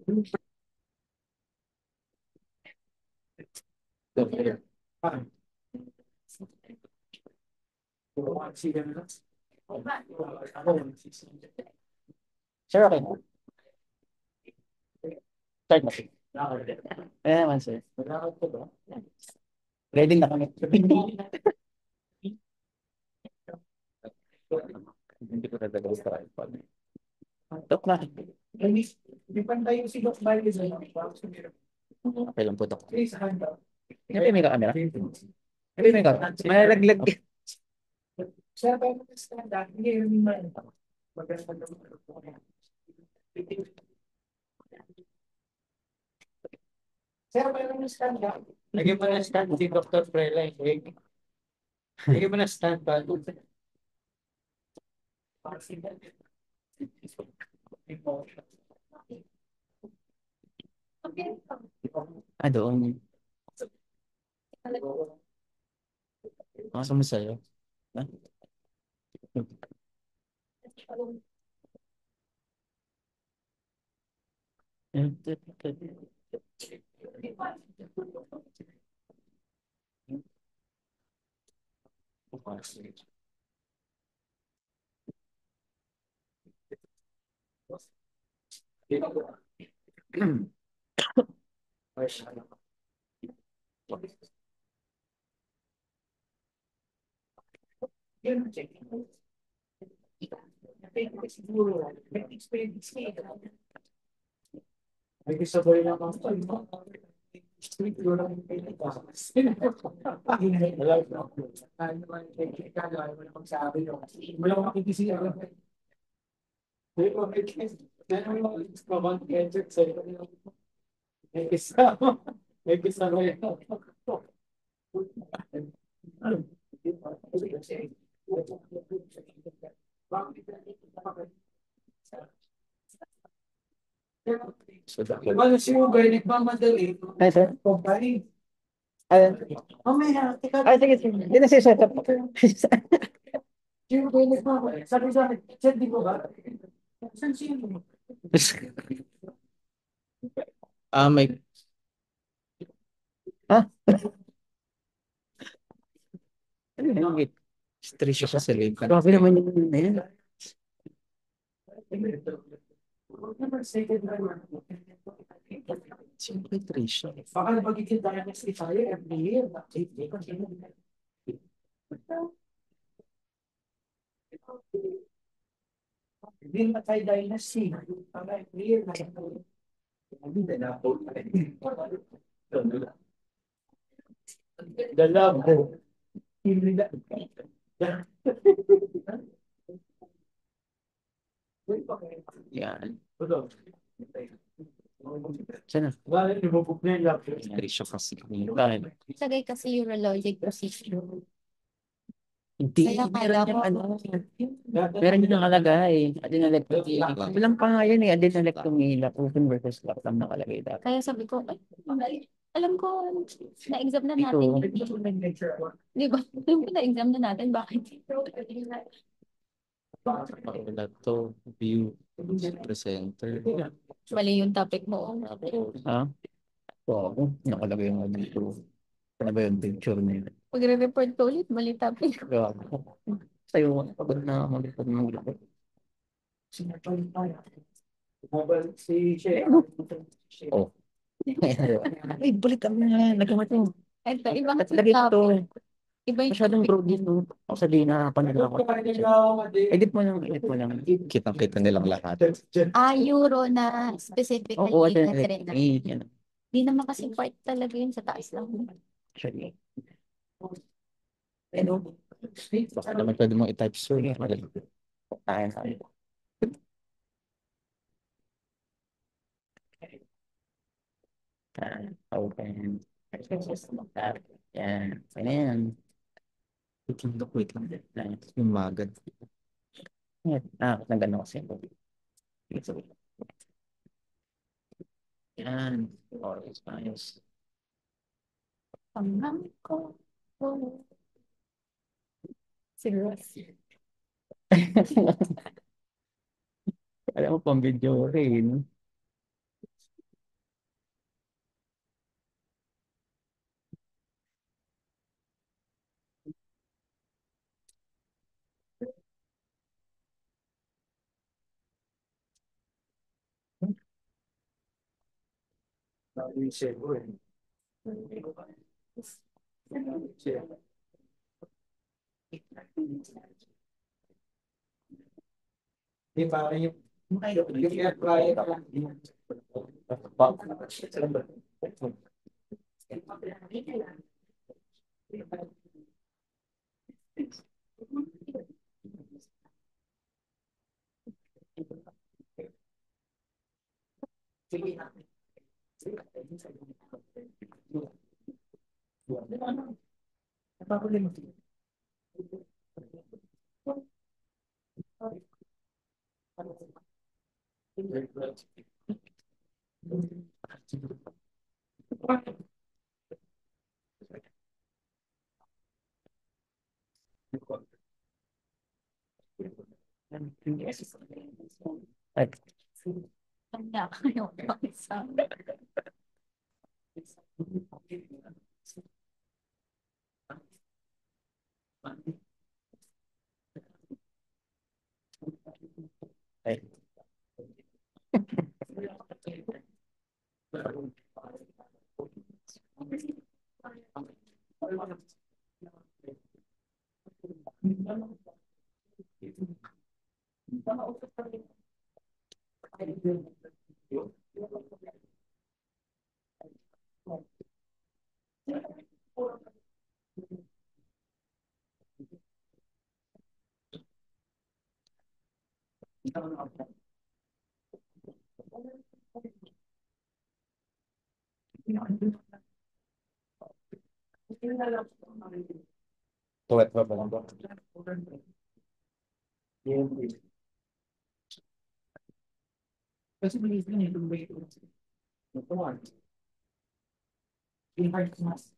Sir, okay na. Start na. Kaya naman, sir. Ready na kami. Hindi ko talaga sa iPad. Tok na. Di pantay yung si Doc Miles. Okay lang po, Tok. Hindi may camera. Hindi may camera. Malaglag. Sir, pa yung stand-up, hindi yung maganda. Sir, pa yung stand-up. Lagyan mo na stand si Dr. Frela. Lagyan mo na stand ba? Ah, doon. Masa mo sa'yo? Ha? Yun, check. Siguro, may experience kayo. May kasabay na kang street yun ang pinagkakas. Alam mo, ano man, kaya mo na magsabi yun. Wala akong makikisiya. May mga kids, may mga kabang gadget sa'yo. May kasama. May kasama yun. So, Diba si Ugay, nagmamadali. ay, sir. Kumpay. Ay, Mamaya, ikaw. ay, sige, sige. Hindi na siya set up. Si Ugay, nagmamadali. Sabi sa akin, sir, di ko ba? Saan siya mo? Ah, may... Ah? Ano yun? Wait. Strisyo siya sa link. Grabe naman yun na yan. Siyempre, Trisha. Baka nabagigil tayo ng si tayo every year. Hindi na tayo dynasty. Baka every year. Hindi na po. Dalabo. Hindi na. Yan. Sana. Bakit nabubog na yung laptop? Trisha kasi. Bakit? Lagay kasi urologic procedure. Hindi. Kaya Meron kala yung ko- ano. Meron yung nakalagay. Adenalectomy. Walang pa nga yun eh. Adenalectomy. Open versus lock lang nakalagay dapat. Kaya sabi ko, ay, alam ko, na-exam na natin. Di ba? Alam ko na-exam na natin. Bakit? Wala to. View. Presenter. Mali yung topic mo. Ha? Oo. Nakalagay yung ano dito. Ano ba yung picture nila? Pagre-report ko ulit, mali topic. Grabe. Sa'yo, pagod na maglipad ng maglipad. Si Shea. Oh. Ay, balik kami na. Nagamat yung. Ito, ibang At lagi ko to. topic. Iba yung Masyadong topic. broad dito. Ako sabihin na panila ko. Edit mo lang, edit mo lang. Kitang-kita nilang lahat. Euro na specifically Oo, na at trend. yan. Di naman kasi part talaga yun sa taas lang. Actually. Ano? Baka naman pwede mo i-type soon. Tayo na. Open. Yan. Yan na yan. Wait lang. Yung magad. Nagano kasi. Yan. Ayos, ayos. Pangham ko. Serious. Alam mo pang video rin. Di ba yung air fryer lang yun. Ay, Kanya kayo isa. ay. Tuwet pa ba lang ba? Kasi maliit yun yung way to. Ito one. In hard mas.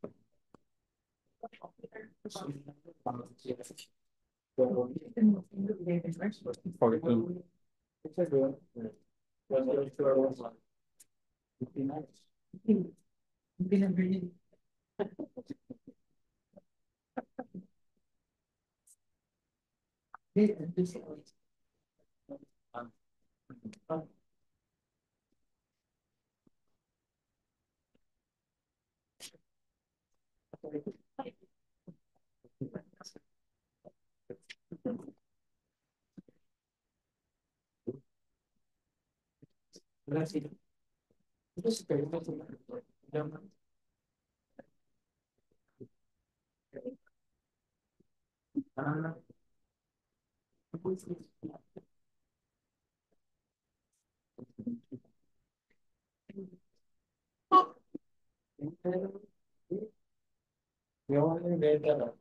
Yung better.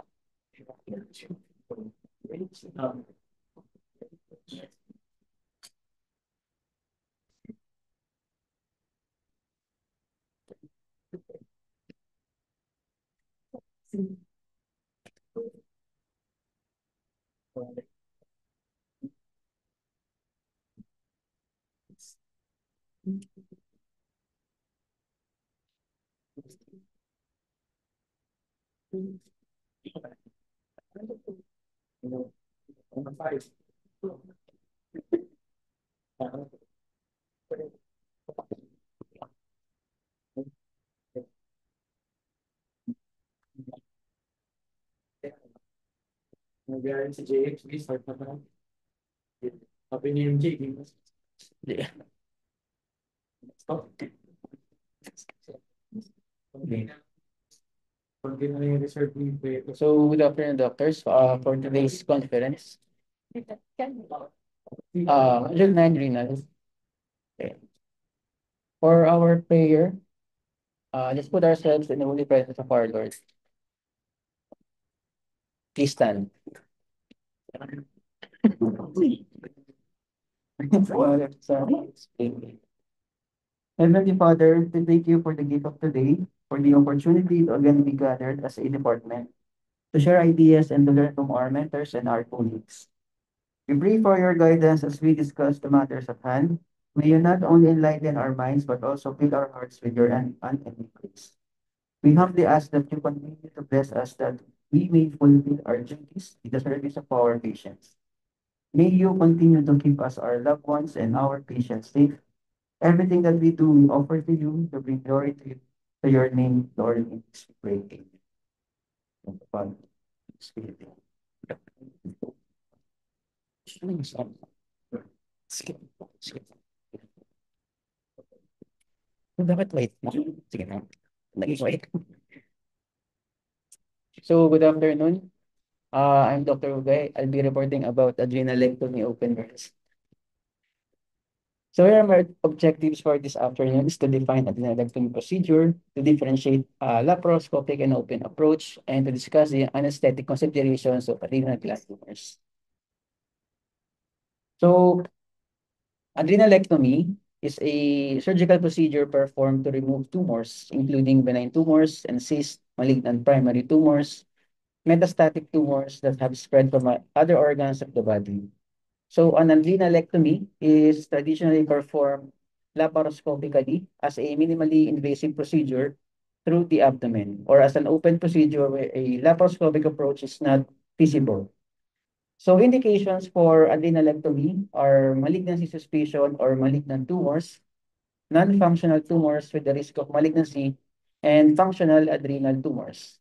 Nagyari si JX, start na ba? Sabi ni MJ, Di. stop. Pag na yung reserve leave, So, good afternoon, doctors. For today's conference, Module 9 renal. Okay. For our prayer, let's put ourselves in the holy presence of our Lord. Please stand. Heavenly Father, we thank you for the gift of today, for the opportunity to again be gathered as a department, to share ideas and to learn from our mentors and our colleagues. We pray for your guidance as we discuss the matters at hand. May you not only enlighten our minds, but also fill our hearts with your unending grace. We humbly ask that you continue to bless us that we may fulfill our duties in the service of our patients. May you continue to keep us, our loved ones, and our patients safe. Everything that we do, we offer to you to bring glory to you, to your name, Lord, in this we pray. Amen. And the Father, and the Spirit. Sige. Sige. Bakit wait mo? Sige na. Naging wait. So, good afternoon. I'm Dr. Ugay. I'll be reporting about adrenalectomy open burns. So here are my objectives for this afternoon is to define adrenalectomy procedure, to differentiate laparoscopic and open approach, and to discuss the anesthetic considerations of adrenal gland tumors. So adrenalectomy is a surgical procedure performed to remove tumors, including benign tumors and cyst, malignant primary tumors, metastatic tumors that have spread from other organs of the body. So an adrenalectomy is traditionally performed laparoscopically as a minimally invasive procedure through the abdomen or as an open procedure where a laparoscopic approach is not feasible. So indications for adrenalectomy are malignancy suspicion or malignant tumors, non-functional tumors with the risk of malignancy, and functional adrenal tumors.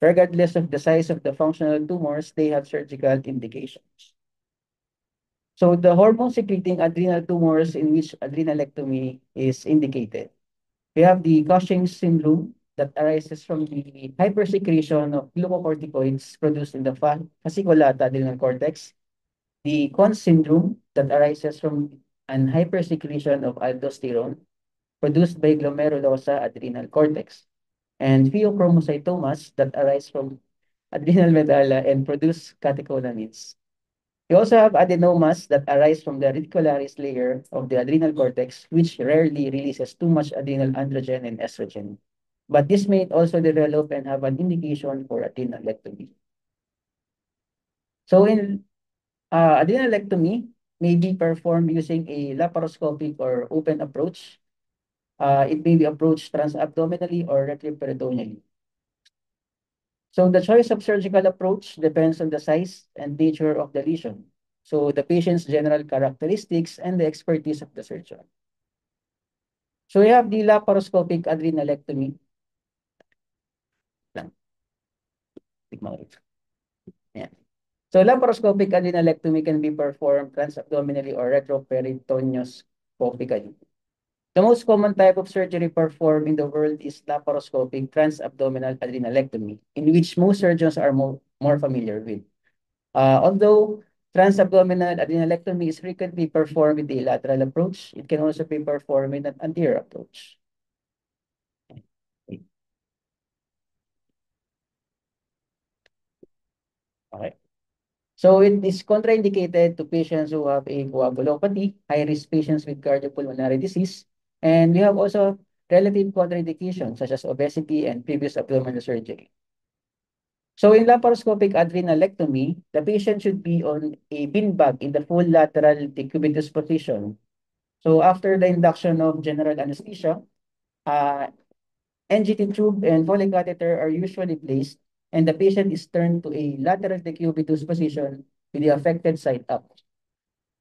Regardless of the size of the functional tumors, they have surgical indications. So the hormone-secreting adrenal tumors in which adrenalectomy is indicated. We have the Cushing's syndrome that arises from the hypersecretion of glucocorticoids produced in the fasciculata adrenal cortex, the Cons syndrome that arises from an hypersecretion of aldosterone produced by glomerulosa adrenal cortex, and pheochromocytomas that arise from adrenal medulla and produce catecholamines. We also have adenomas that arise from the reticularis layer of the adrenal cortex, which rarely releases too much adrenal androgen and estrogen. But this may also develop and have an indication for adrenalectomy. So in adrenalectomy may be performed using a laparoscopic or open approach. It may be approached transabdominally or retroperitoneally. So the choice of surgical approach depends on the size and nature of the lesion. So the patient's general characteristics and the expertise of the surgeon. So we have the laparoscopic adrenalectomy. Lang. Tignan ko ito. Ayan. So laparoscopic adrenalectomy can be performed transabdominally or retroperitoneoscopically. The most common type of surgery performed in the world is laparoscopic transabdominal adrenalectomy, in which most surgeons are more familiar with. Although transabdominal adrenalectomy is frequently performed with the lateral approach, it can also be performed with an anterior approach. Okay. So it is contraindicated to patients who have a coagulopathy, high-risk patients with cardiopulmonary disease, and we have also relative contraindications such as obesity and previous abdominal surgery. So in laparoscopic adrenalectomy, the patient should be on a beanbag in the full lateral decubitus position. So after the induction of general anesthesia, NGT tube and Foley catheter are usually placed, and the patient is turned to a lateral decubitus position with the affected side up.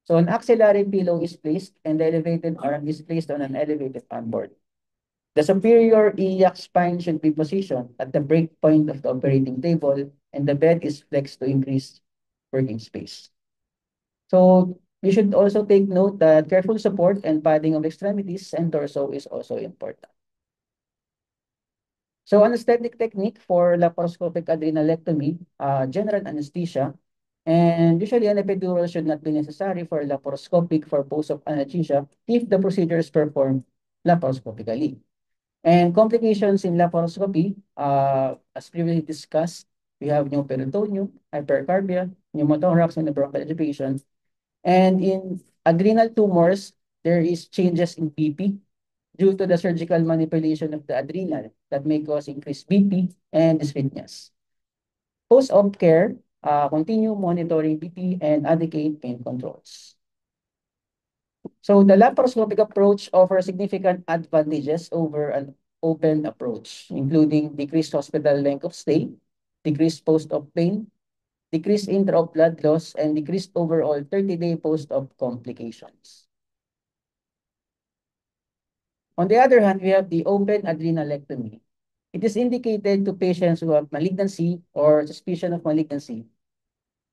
So an axillary pillow is placed, and the elevated arm is placed on an elevated arm board. The superior iliac spine should be positioned at the break point of the operating table, and the bed is flexed to increase working space. So you should also take note that careful support and padding of extremities and torso is also important. So anesthetic technique for laparoscopic adrenalectomy, general anesthesia, and usually an epidural should not be necessary for laparoscopic for purpose of anesthesia if the procedure is performed laparoscopically. And complications in laparoscopy, as previously discussed, we have pneumoperitoneum, hypercarbia, pneumothorax, and bronchial agitation. And in adrenal tumors, there is changes in BP due to the surgical manipulation of the adrenal that may cause increased BP and dyspneas. Post-op care, continue monitoring BP and adequate pain controls. So the laparoscopic approach offers significant advantages over an open approach, including decreased hospital length of stay, decreased post-op pain, decreased intra-op blood loss, and decreased overall 30-day post-op complications. On the other hand, we have the open adrenalectomy. It is indicated to patients who have malignancy or suspicion of malignancy,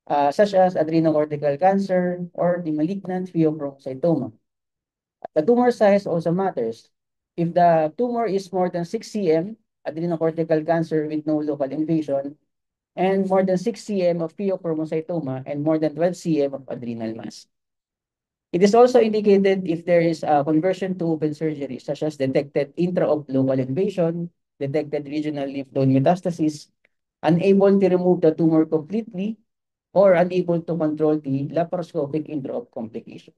such as adrenocortical cancer or the malignant pheochromocytoma. The tumor size also matters. If the tumor is more than 6 cm, adrenocortical cancer with no local invasion, and more than 6 cm of pheochromocytoma and more than 12 cm of adrenal mass. It is also indicated if there is a conversion to open surgery, such as detected intra-op local invasion, detected regional lymph node metastasis, unable to remove the tumor completely, or unable to control the laparoscopic intra-op complication.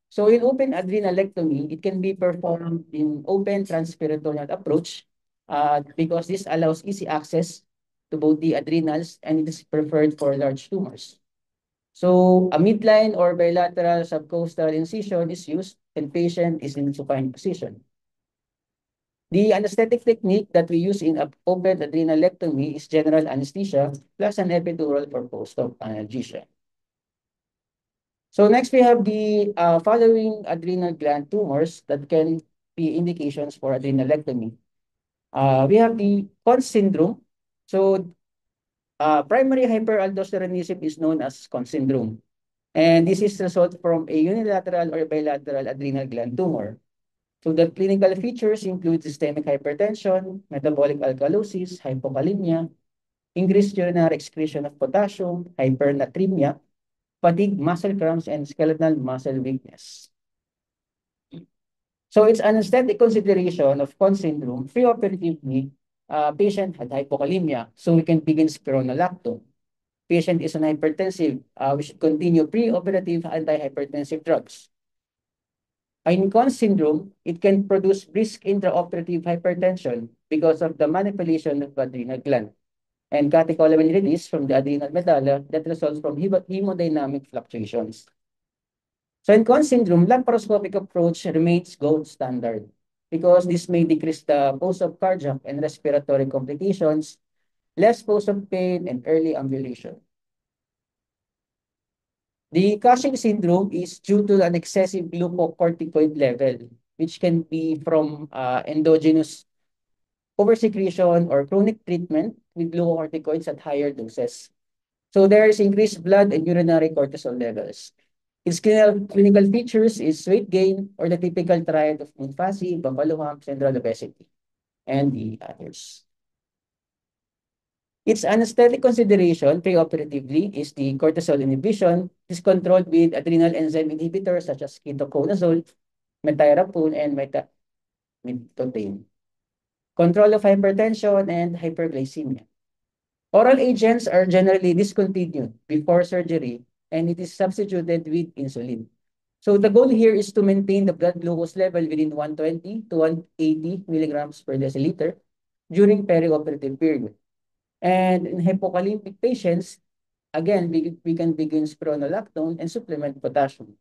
So in open adrenalectomy, it can be performed in open transperitoneal approach because this allows easy access to both the adrenals and it is preferred for large tumors. So a midline or bilateral subcostal incision is used and patient is in supine position. The anesthetic technique that we use in open adrenalectomy is general anesthesia plus an epidural for post-op analgesia. So next we have the following adrenal gland tumors that can be indications for adrenalectomy. We have the Conn syndrome. So primary hyperaldosteronism is known as Conn syndrome. And this is result from a unilateral or bilateral adrenal gland tumor. So the clinical features include systemic hypertension, metabolic alkalosis, hypokalemia, increased urinary excretion of potassium, hypernatremia, fatigue, muscle cramps, and skeletal muscle weakness. So it's an aesthetic consideration of Conn syndrome. Preoperatively, patient had hypokalemia, so we can begin spironolactone. Patient is on hypertensive, we should continue preoperative antihypertensive drugs. In Conn syndrome, it can produce brisk intraoperative hypertension because of the manipulation of the adrenal gland and catecholamine release from the adrenal medulla that results from hemodynamic fluctuations. So in Conn syndrome, laparoscopic approach remains gold standard because this may decrease the post-op cardiac and respiratory complications, less post-op pain, and early ambulation. The Cushing syndrome is due to an excessive glucocorticoid level, which can be from endogenous oversecretion or chronic treatment with glucocorticoids at higher doses. So there is increased blood and urinary cortisol levels. Its clinical features is weight gain or the typical triad of Montfasi, buffalo hump, central obesity, and the others. Its anesthetic consideration preoperatively is the cortisol inhibition. It is controlled with adrenal enzyme inhibitors such as ketoconazole, metyrapone, and metotane. Control of hypertension and hyperglycemia. Oral agents are generally discontinued before surgery and it is substituted with insulin. So the goal here is to maintain the blood glucose level within 120 to 180 milligrams per deciliter during perioperative period. And in hypokalemic patients, again, we can begin spironolactone and supplement potassium.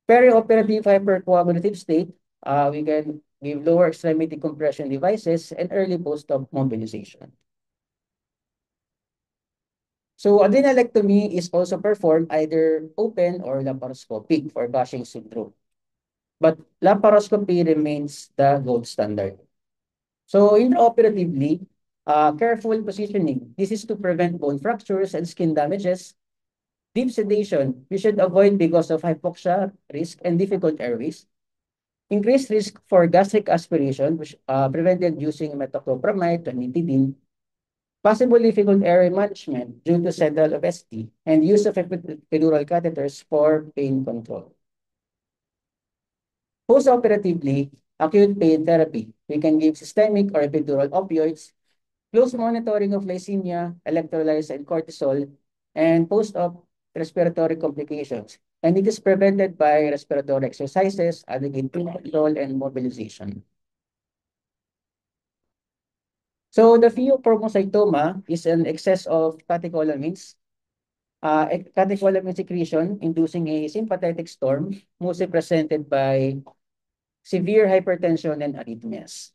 Perioperative hypercoagulative state, we can give lower extremity compression devices and early post-op mobilization. So adrenalectomy is also performed either open or laparoscopic for Cushing syndrome. But laparoscopy remains the gold standard. So intraoperatively, careful positioning. This is to prevent bone fractures and skin damages. Deep sedation, we should avoid because of hypoxia risk and difficult airways. Increased risk for gastric aspiration, which prevented using metoclopramide and nitidine. Possible difficult airway management due to central obesity and use of epidural catheters for pain control. Postoperatively, acute pain therapy. We can give systemic or epidural opioids, close monitoring of glycemia, electrolytes, and cortisol, and post-op respiratory complications. And it is prevented by respiratory exercises, adequate pain control, and mobilization. So the pheochromocytoma is an excess of catecholamines, catecholamine secretion inducing a sympathetic storm, mostly presented by severe hypertension and arrhythmias.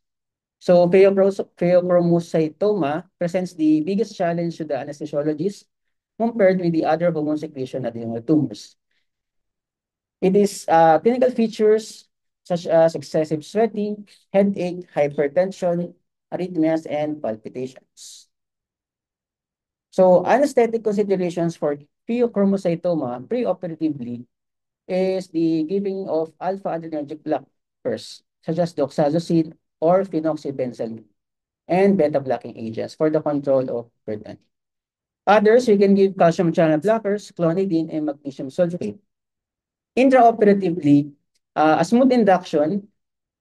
So pheochromocytoma presents the biggest challenge to the anesthesiologist compared with the other hormone secretion adrenal tumors. It is clinical features such as excessive sweating, headache, hypertension, arrhythmias, and palpitations. So anesthetic considerations for pheochromocytoma preoperatively is the giving of alpha-adrenergic blockers, such as doxazocin or phenoxybenzone, and beta-blocking agents for the control of burden. Others, we can give calcium channel blockers, clonidine, and magnesium sulfate. Intraoperatively, a smooth induction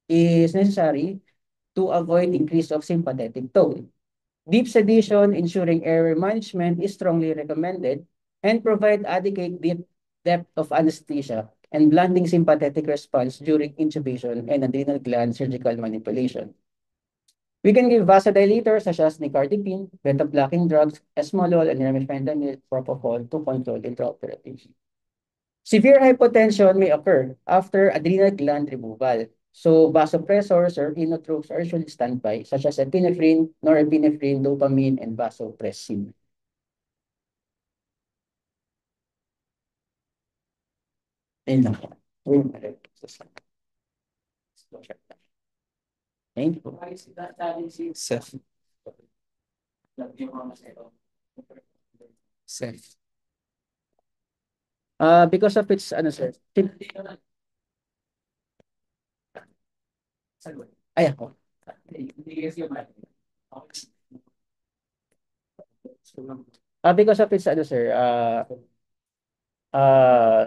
is necessary to avoid increase of sympathetic tone. Deep sedation, ensuring airway management is strongly recommended and provide adequate depth of anesthesia and blunting sympathetic response during intubation and adrenal gland surgical manipulation. We can give vasodilators such as nicardipine, beta-blocking drugs, esmolol, and remifentanil propofol to control intraoperative. Severe hypotension may occur after adrenal gland removal. So vasopressors or inotropes are usually standby, such as epinephrine, norepinephrine, dopamine, and vasopressin. Ayun lang po. Thank you. Seth. Seth. Because of its, ano sir, ay ako. Because of its, ano sir,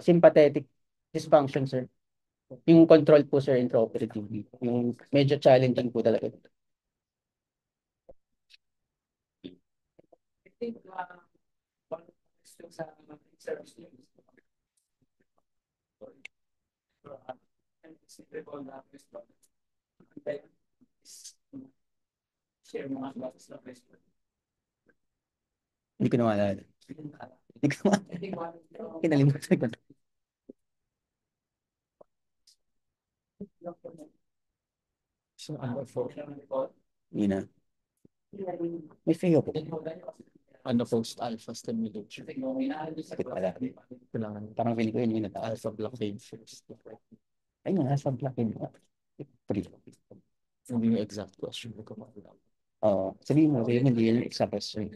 sympathetic dysfunction sir. Yung control po sir intraoperatively. Yung medyo challenging po talaga. I think one question sa service news. Share mga classes na question. Hindi ko na maalala. Hindi ko na maalala. Kinalimutan ko. So, ano po? Yun na. May fail po. Ano post-alpha stimulation? Hindi ko alam. Kailangan Parang feeling ko yun na alpha blockade first. ayun nga, nasa blockade mo. Pre. Hindi yung exact question ko pa. Oo. Sabihin mo, hindi yun exact question.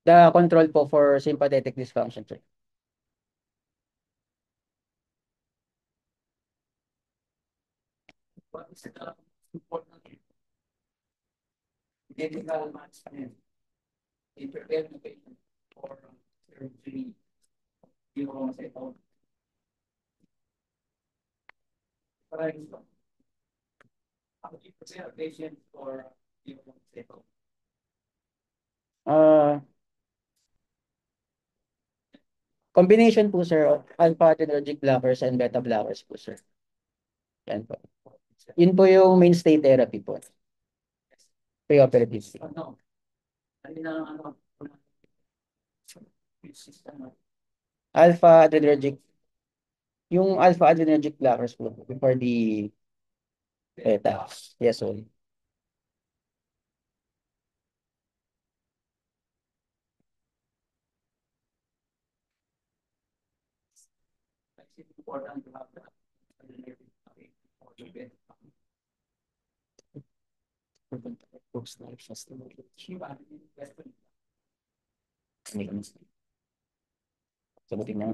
The control po for sympathetic dysfunction, sir. What is the important medical management? In preparing the patient for surgery, you know, say, for example, how do you prepare a patient for, you know, say, Combination po, sir, of alpha-adrenergic blockers and beta blockers po, sir. Yan po. Yun po yung mainstay therapy po. Preoperative. ano, ano, Alpha-adrenergic. Yung alpha-adrenergic blockers po before the beta. Yes, sir. it's important to have that. Post-alpha stimulation. Sagutin na.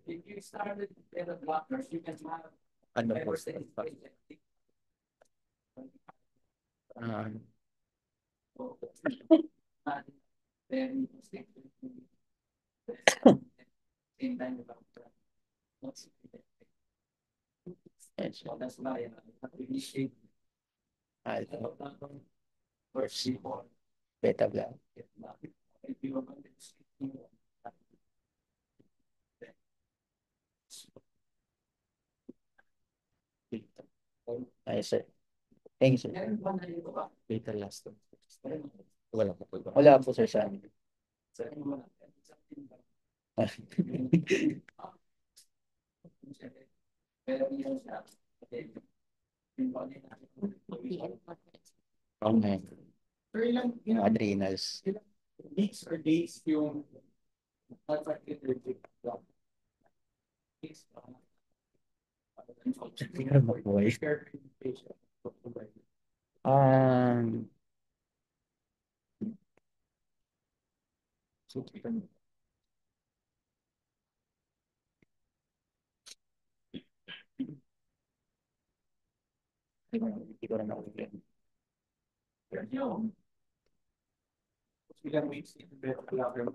If you started with the blockers, you can have Ano better post-alpha? Then stick to same time about what's Yes, so that's why I appreciate alpha, or C4. beta block. If you are going to Yes, sir. Thank you, sir. Beta last. Wala po po. Wala po, sir, sa amin. Okay. Adrenals. weeks or days yung Hirap mabuhay. Um, hindi ko rin ako ilang weeks in bed alarm.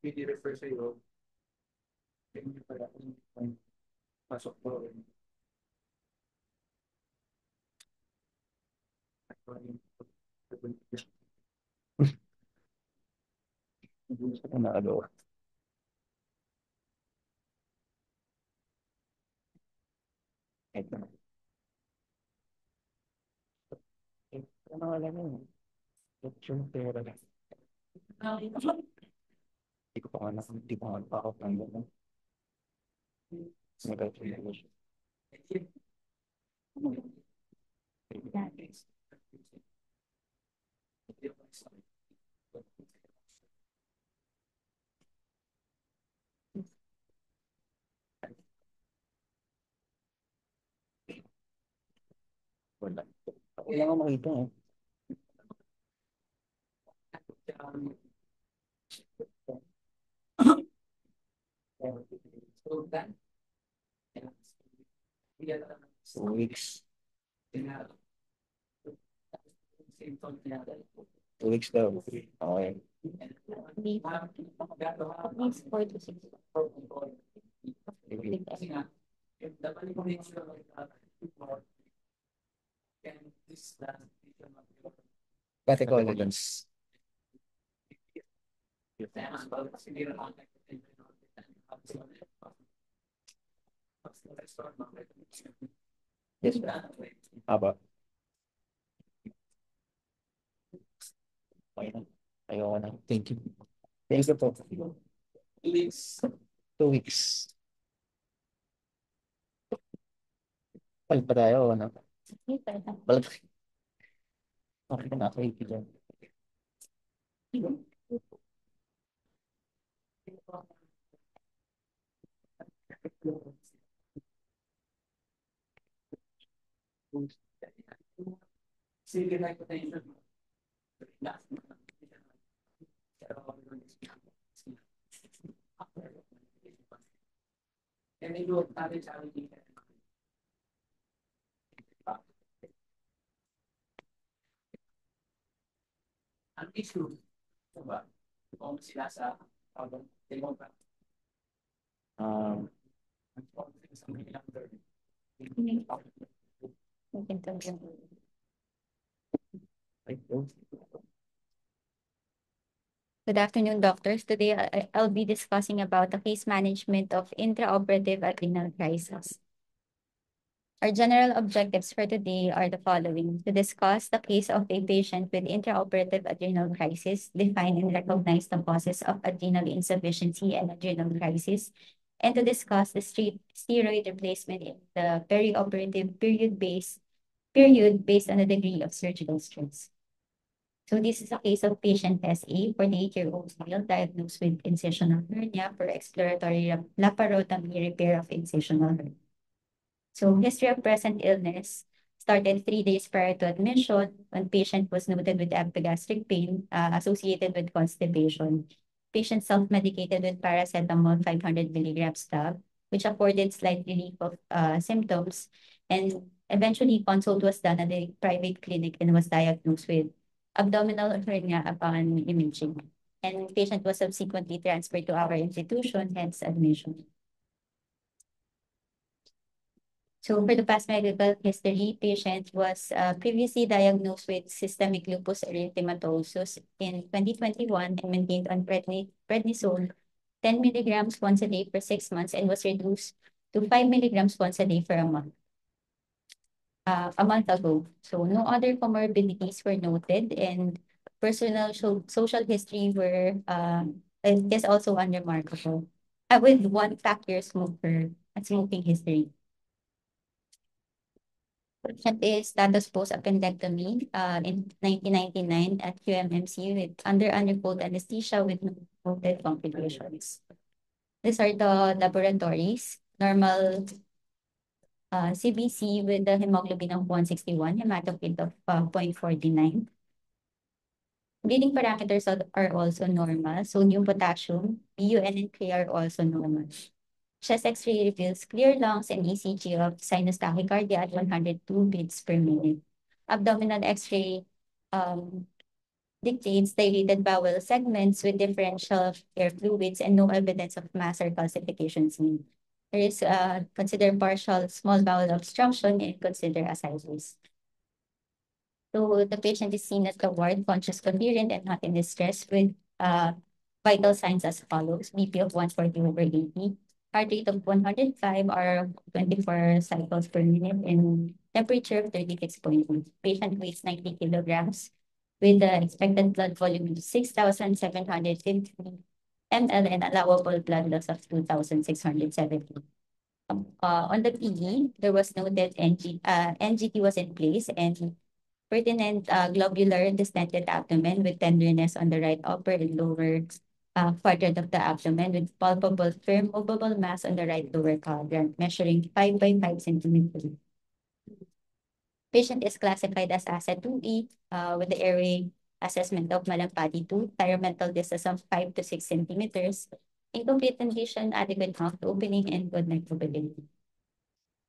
Hindi refer sa'yo. Hindi pala kung pasok mo. sa nakagawa. Ito. Ano alam mo? Yung pera. Hindi ko pa nga hindi ko nga pa-out ng gano'n. Congratulations. Wala. Ako lang ang makita eh. So that 2 weeks. 2 weeks daw. Okay. At least 4 to 6. kasi nga, yung dapat yung connection and this last Pati ko evidence. Yes, aba. Okay na. Ayoko na. Thank you. Thank you po. Please. 2 weeks. Palit pa tayo, ano? Palit. Okay na ako, dyan. Sige na hypertension. And then you have challenging. Ang issue, diba? Kung sila sa democrat. Um, Good afternoon, doctors. Today, I'll be discussing about the case management of intraoperative adrenal crisis. Our general objectives for today are the following: to discuss the case of a patient with intraoperative adrenal crisis, define and recognize the causes of adrenal insufficiency and adrenal crisis, and to discuss the steroid replacement in the perioperative period based on the degree of surgical stress. So this is a case of patient SA, 48-year-old male diagnosed with incisional hernia for exploratory laparotomy repair of incisional hernia. So history of present illness started 3 days prior to admission when patient was noted with epigastric pain associated with constipation. Patient self-medicated with paracetamol 500 milligrams tab, which afforded slight relief of symptoms. And eventually consult was done at a private clinic and was diagnosed with abdominal hernia upon imaging. And patient was subsequently transferred to our institution, hence admission. So for the past medical history, patient was previously diagnosed with systemic lupus erythematosus in 2021 and maintained on prednisone 10 milligrams once a day for 6 months and was reduced to 5 milligrams once a day for a month. A month ago. So no other comorbidities were noted and personal social history is also unremarkable. with 1 pack-year smoker at smoking history. Patient is status post-appendectomy in 1999 at QMMC with under cold anesthesia with no noted complications. These are the laboratories. Normal CBC with the hemoglobin of 161, hematocrit of 0.49. Bleeding parameters are also normal. Sodium, potassium, BUN, and K are also normal. Chest X-ray reveals clear lungs and ECG of sinus tachycardia at 102 beats per minute. Abdominal X-ray dictates dilated bowel segments with differential air fluids and no evidence of mass or calcification seen. There is consider partial small bowel obstruction and consider ascites. So the patient is seen at the ward, conscious, coherent, and not in distress with vital signs as follows: BP of 140/80, heart rate of 105 or 24 cycles per minute, and temperature of 36.1. Patient weighs 90 kilograms with the expected blood volume of 6,750 ml and allowable blood loss of 2,670. On the PE, there was noted NGT was in place and pertinent globular distended abdomen with tenderness on the right upper and lower quadrant of the abdomen with palpable firm movable mass on the right lower quadrant measuring 5 by 5 centimeters. Patient is classified as asset 2E with the airway assessment of Malampati 2, thyromental distance of 5 to 6 centimeters, incomplete condition, adequate mouth opening, and good microbility.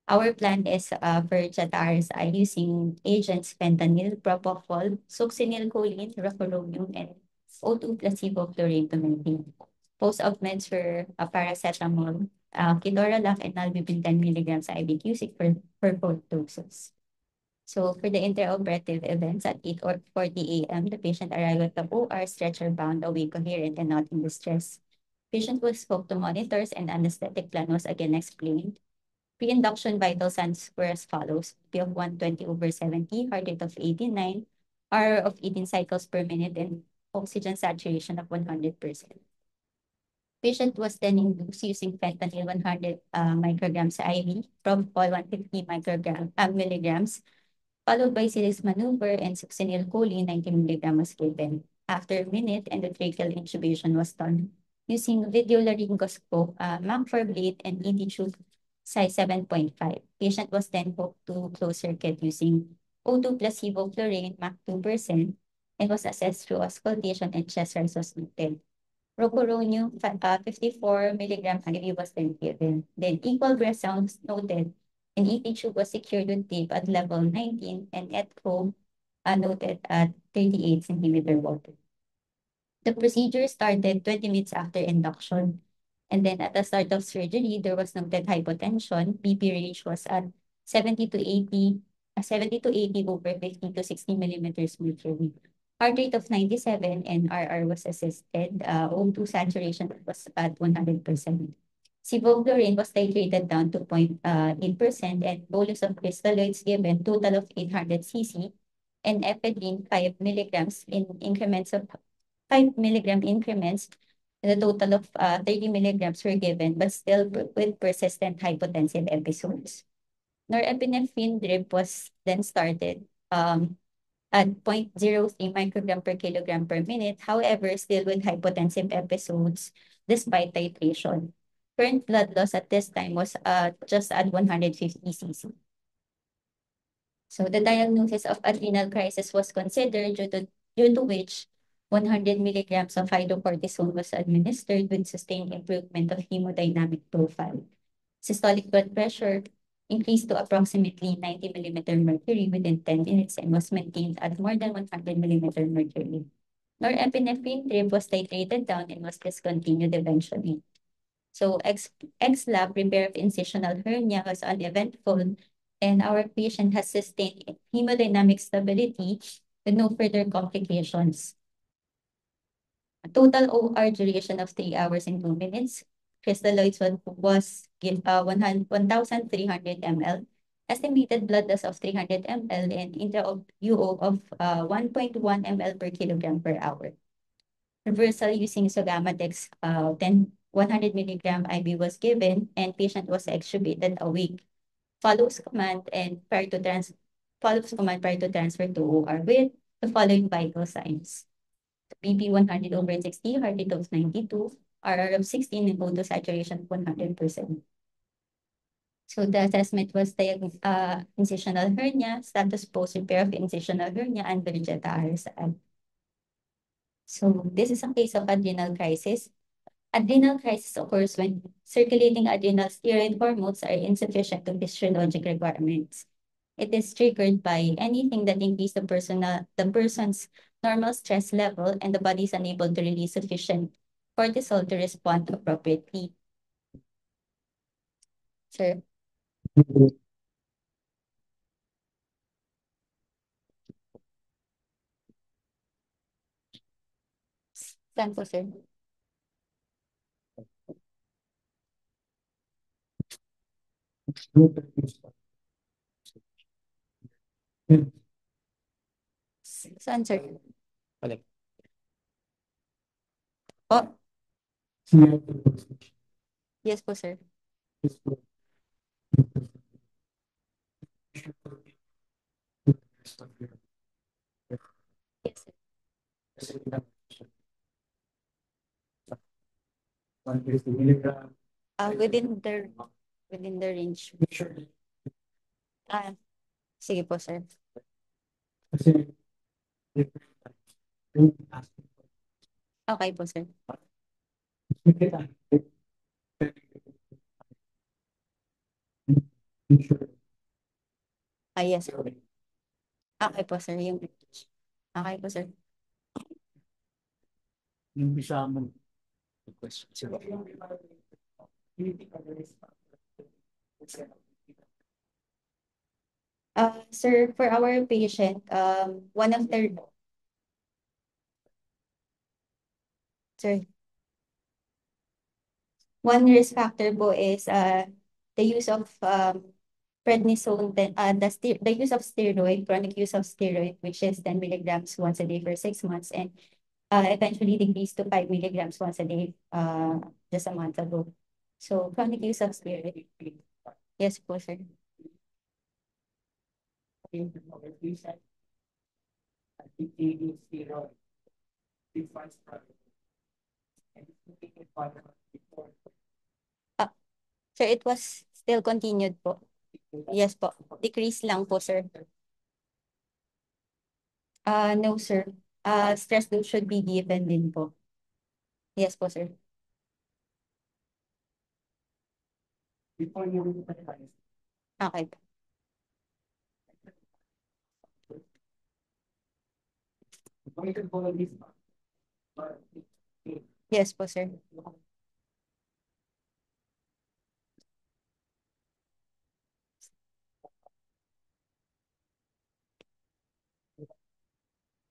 Our plan is for JatarsI using agents fentanyl, propofol, succinylcholine, rocuronium, and O2 placebo fluoride to maintain. Post-op meds for paracetamol, ketorolac, and nalbuphine 10 milligrams IBQC for 4 doses. So for the intraoperative events at 8:40 a.m., the patient arrived at the OR stretcher bound, awake, coherent, and not in distress. Patient was spoke to monitors and anesthetic plan was again explained. Pre-induction vital signs were as follows: P of 120/70, heart rate of 89, R of 18 cycles per minute, and oxygen saturation of 100%. Patient was then induced using fentanyl 100 micrograms IV, propofol 150 milligrams, followed by Selig's maneuver and succinylcholine 90 milligrams was given. After a minute, endotracheal intubation was done using video laryngoscope, Mach-4 blade, and ED tube size 7.5. Patient was then hooked to closed circuit using O2 placebo fluorine Mach 2% and was assessed through auscultation and chest rise was noted. Rocuronium 54 milligram IV was then given. Then equal breath sounds noted and ET tube was secured with tape at level 19 and echo noted at 38 centimeter water. The procedure started 20 minutes after induction. And then at the start of surgery, there was noted hypotension. BP range was at 70 to 80, 70 to 80 over 50 to 60 millimeters mercury. Heart rate of 97 and RR was assisted. O2 saturation was at 100%. Sevoflurane was titrated down to 0.8% and bolus of crystalloids given total of 800 cc and ephedrine 5 milligrams in increments of 5 milligram increments. The total of 30 milligrams were given, but still with persistent hypotensive episodes. Norepinephrine drip was then started at 0.03 microgram per kilogram per minute, however, still with hypotensive episodes despite titration. Current blood loss at this time was just at 150 cc. So the diagnosis of adrenal crisis was considered due to which 100 milligrams of hydrocortisone was administered with sustained improvement of hemodynamic profile. Systolic blood pressure increased to approximately 90 millimeter mercury within 10 minutes and was maintained at more than 100 millimeter mercury. Norepinephrine drip was titrated down and was discontinued eventually. So X-lab repair of incisional hernia was uneventful and our patient has sustained hemodynamic stability with no further complications. Total OR duration of 3 hours and 2 minutes. Crystalloids was 1,300 ml. Estimated blood loss of 300 ml and intra-UO of 1.1 ml per kilogram per hour. Reversal using Sogamadex 10 100 milligram IV was given and patient was extubated awake. Follows command prior to transfer to OR with the following vital signs. BP 100/60, heart rate of 92, RR of 16, and total saturation of 100%. So the assessment was incisional hernia, status post repair of incisional hernia, and Virgeta RSI. So this is a case of adrenal crisis. Adrenal crisis occurs when circulating adrenal steroid hormones are insufficient to physiologic requirements. It is triggered by anything that increases the person's normal stress level and the body is unable to release sufficient cortisol to respond appropriately. Sir, saan po, sir? Saan, sir? Balik. Oh, yes po, sir. Yes, sir. 150 milligram. Within the range. Ah, sige po, sir. Kasi, Okay po, sir. Ah, yes, sir. Okay po, sir. Okay po, sir. Yung bisa mo. Question. Sir, for our patient, one risk factor po is the use of prednisone, the use of steroid, chronic use of steroid, which is 10 milligrams once a day for 6 months, and eventually decreased to 5 milligrams once a day just a month ago. So chronic use of steroid. Yes po, sir. Sir, it was still continued po. Yes po. Decrease lang po, sir. No, sir. Stress dose should be given din po. Yes po, sir. Okay po. Yes po, sir.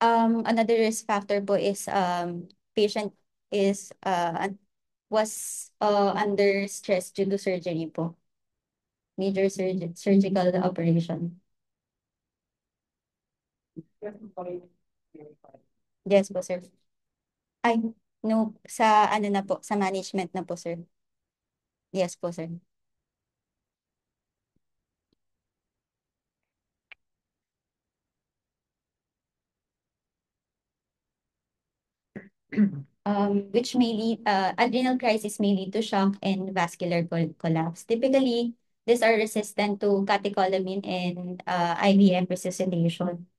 Another risk factor po is patient was under stress due to surgery po. Major surgical operation. Yes po, sir. Ay, no, sa ano na po, sa management na po, sir. Yes po, sir. Which may lead, adrenal crisis may lead to shock and vascular collapse. Typically, these are resistant to catecholamine and IVM resuscitation.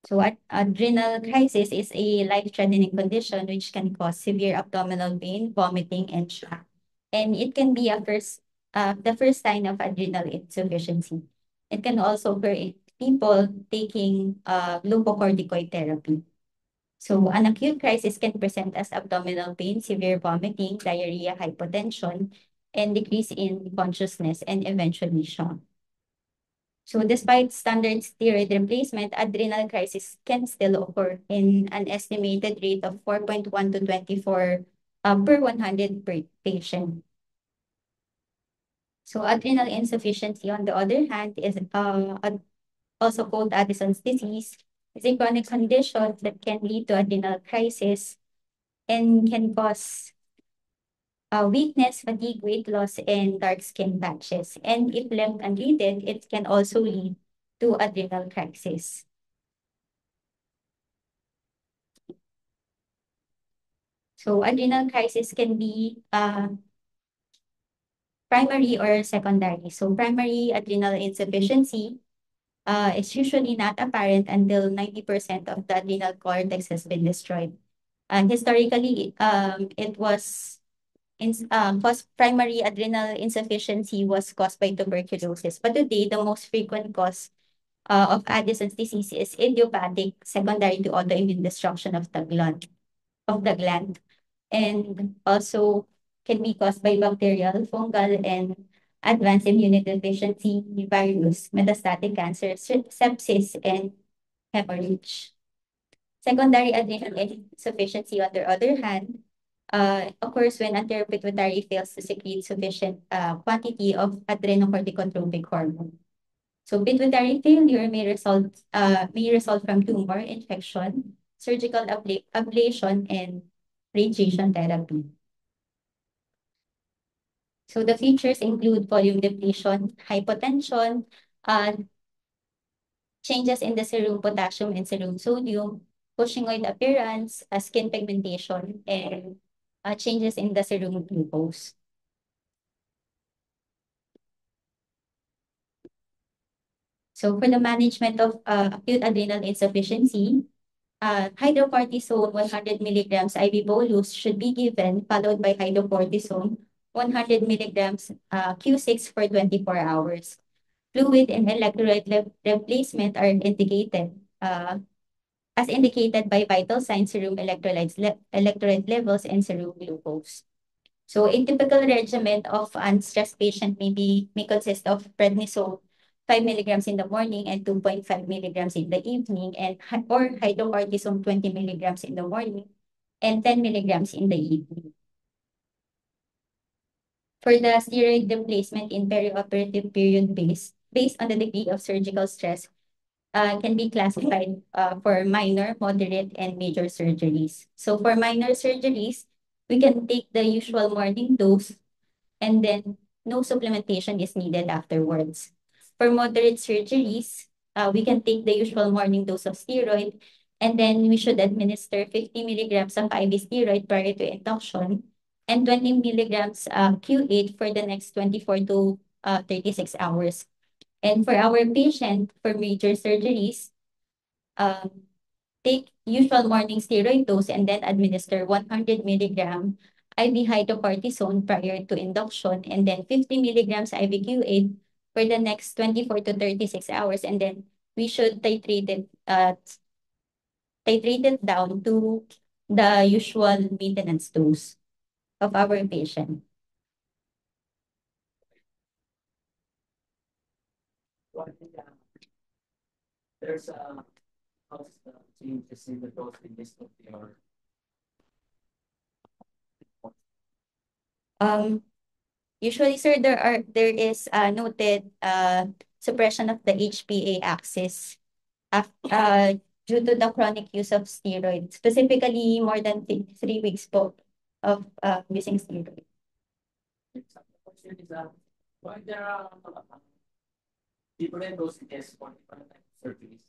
So adrenal crisis is a life-threatening condition which can cause severe abdominal pain, vomiting, and shock. And it can be the first sign of adrenal insufficiency. It can also occur in people taking glucocorticoid therapy. So an acute crisis can present as abdominal pain, severe vomiting, diarrhea, hypotension, and decrease in consciousness and eventually shock. So despite standard steroid replacement, adrenal crisis can still occur in an estimated rate of 4.1 to 24 per 100 per patient. So adrenal insufficiency, on the other hand, is also called Addison's disease. It's a chronic condition that can lead to adrenal crisis and can cause weakness, fatigue, weight loss, and dark skin patches. And if left untreated, it can also lead to adrenal crisis. So adrenal crisis can be primary or secondary. So primary adrenal insufficiency is usually not apparent until 90% of the adrenal cortex has been destroyed. And historically, it was primary adrenal insufficiency was caused by tuberculosis. But today, the most frequent cause of Addison's disease is idiopathic, secondary to autoimmune destruction of the gland, and also can be caused by bacterial, fungal, and advanced immunodeficiency virus, metastatic cancer, sepsis, and hemorrhage. Secondary adrenal insufficiency, on the other hand, occurs when anterior pituitary fails to secrete sufficient quantity of adrenocorticotropic hormone. So pituitary failure may result from tumor, infection, surgical ablation, and radiation therapy. So the features include volume depletion, hypotension, uh, changes in the serum potassium and serum sodium, Cushingoid appearance, skin pigmentation, and changes in the serum glucose. So for the management of acute adrenal insufficiency, hydrocortisone 100 milligrams IV bolus should be given, followed by hydrocortisone 100 milligrams Q6 for 24 hours. Fluid and electrolyte replacement are indicated as indicated by vital signs, serum electrolyte levels, and serum glucose. So a typical regimen of unstressed patient may consist of prednisone 5 milligrams in the morning and 2.5 milligrams in the evening, and or hydrocortisone 20 milligrams in the morning and 10 milligrams in the evening. For the steroid replacement in perioperative period based on the degree of surgical stress, can be classified for minor, moderate, and major surgeries. So for minor surgeries, we can take the usual morning dose, and then no supplementation is needed afterwards. For moderate surgeries, we can take the usual morning dose of steroid, and then we should administer 50 milligrams of IV steroid prior to induction and 20 milligrams Q8 for the next 24 to 36 hours. And for our patient, for major surgeries, um, take usual morning steroid dose and then administer 100 milligram IV hydrocortisone prior to induction, and then 50 milligrams IVQ8 for the next 24 to 36 hours. And then we should titrate it down to the usual maintenance dose of our patient. There's a changes in the dosage list of your Usually, sir, there is noted suppression of the HPA axis due to the chronic use of steroids, specifically more than 3 weeks of using steroids. question is why there are different dosages for different types of surgeries.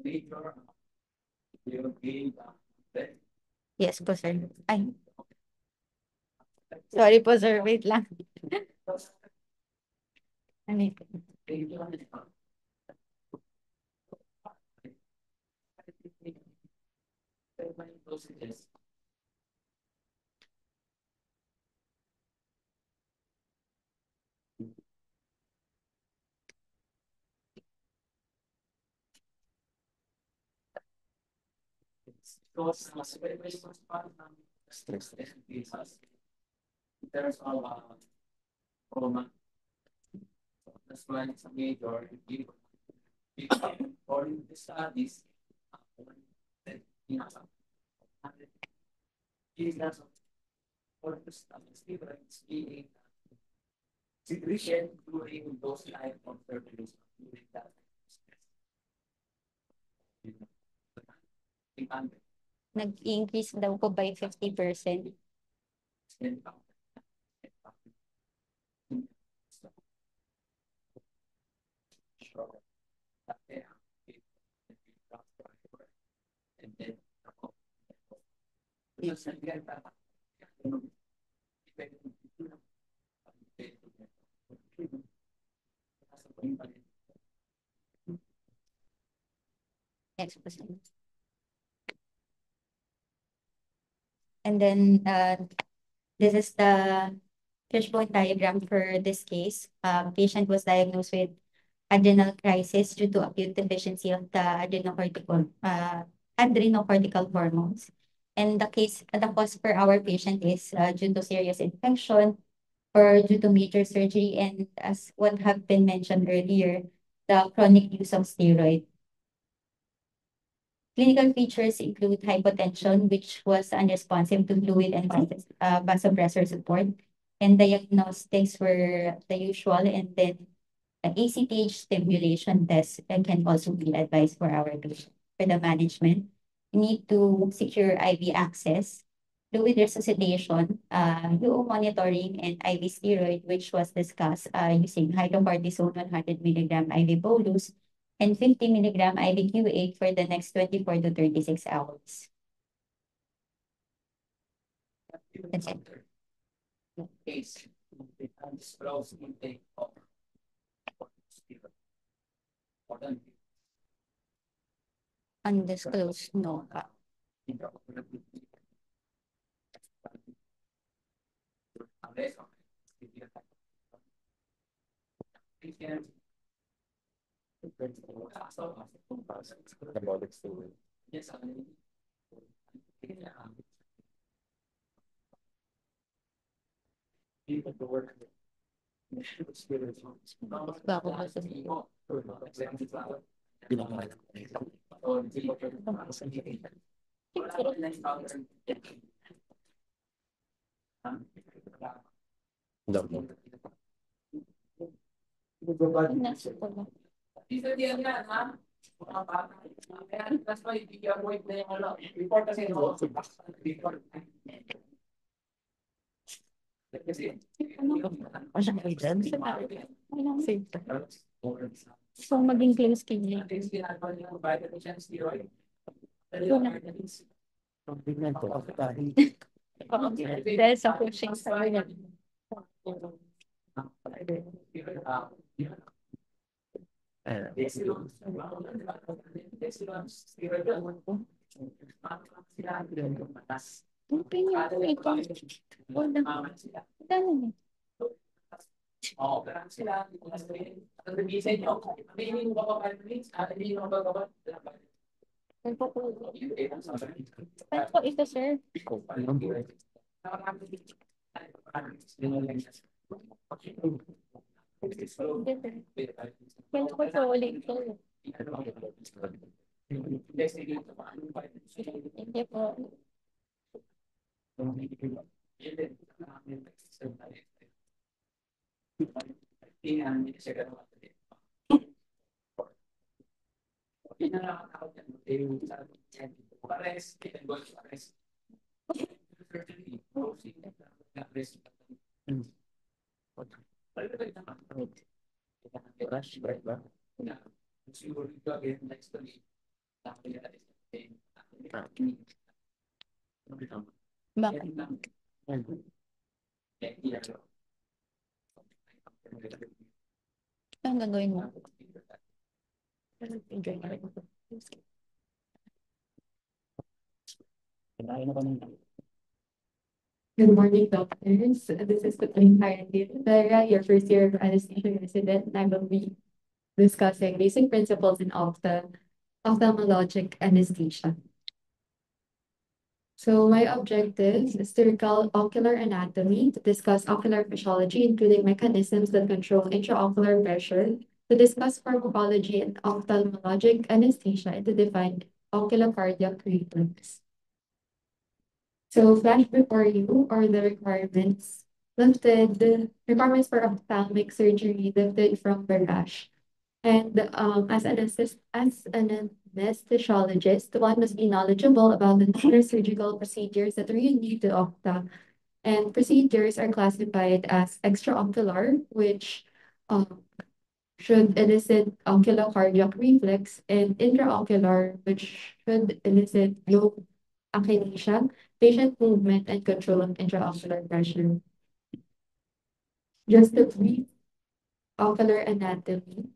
Major, you gave Yes po, sir. Ay, sorry po, sir. Wait lang. Ano ito? dosages. Because very much part ng stress cases in terms of trauma. That's why it's a major according to the studies. For the studies, it's being secretion during those type of surgeries during that stress. nag-increase daw po by 50%. Next question. And then this is the fishbone diagram for this case. Patient was diagnosed with adrenal crisis due to acute deficiency of the adrenocortical hormones. And the cause for our patient is due to serious infection or due to major surgery, and as what have been mentioned earlier, the chronic use of steroid. Clinical features include hypotension, which was unresponsive to fluid and vasopressor support, and diagnostics were the usual, and then ACTH stimulation test can also be advised for our patient. For the management, you need to secure IV access, fluid resuscitation, UO monitoring, and IV steroid, which was discussed using hydrocortisone 100 milligram IV bolus and 50 milligram IV Q8 for the next 24 to 36 hours. That's it. Case, undisclosed intake of Undisclosed, no. Metabolic fluid. Yes, people to work. Bago ba sa Double. nasa po ba? Isa diyan yan, ha? Mga bata. Kaya that's why i-avoid na yung ano. Report kasi no. Report. Kasi, Masya kayo dyan? Safe. So, maging close kayo. Tingnan ko ako tayo. Dahil sa pushing sa kanya. Open niyo po ito. Wala. Dami niyo. Oo, pero sila, ang revision nyo, aminin mo ba 5 minutes? Aminin mo ba ba? Ano po ito, sir? Kwento ko sa ulit ko. Hindi po. Rush, right ba? Bakit? Ano gagawin mo? Enjoy na rin. Kinain na kami. Good morning, doctors. This is Kathleen Rivera, your first year of anesthesia resident, and I will be discussing basic principles in ophthalmologic anesthesia. So my objective is to recall ocular anatomy, to discuss ocular physiology, including mechanisms that control intraocular pressure, to discuss pharmacology and ophthalmologic anesthesia, and to define oculocardiac reflex. So flash before you are the requirements the requirements for ophthalmic surgery lifted from Barash. And as an anesthesiologist, one must be knowledgeable about the surgical procedures that are unique to Octa. And procedures are classified as extraocular, which um, should elicit oculocardiac reflex, and intraocular, which should elicit low akinesia, patient movement, and control of intraocular pressure. Just a brief ocular anatomy.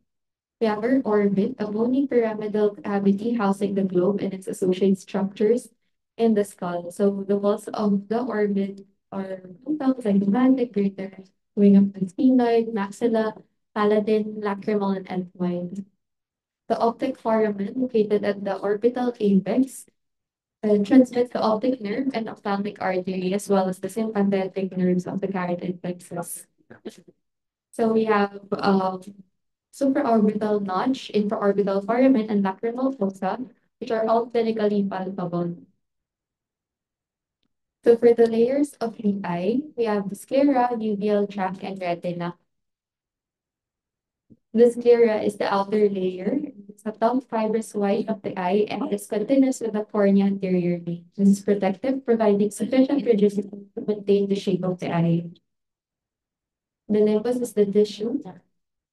We have our orbit, a bony pyramidal cavity housing the globe and its associated structures in the skull. So the walls of the orbit are compounds like the greater, going up the sphenoid, maxilla, palatine, lacrimal, and ethmoid. The optic foramen, located at the orbital apex, transmits the optic nerve and ophthalmic artery, as well as the sympathetic nerves of the carotid plexus. So we have supraorbital notch, infraorbital foramen, and lacrimal fossa, which are all clinically palpable. So for the layers of the eye, we have the sclera, uveal tract, and retina. The sclera is the outer layer. It's the top fibrous white of the eye and is continuous with the cornea anteriorly. This is protective, providing sufficient rigidity to maintain the shape of the eye. The nimbus is the tissue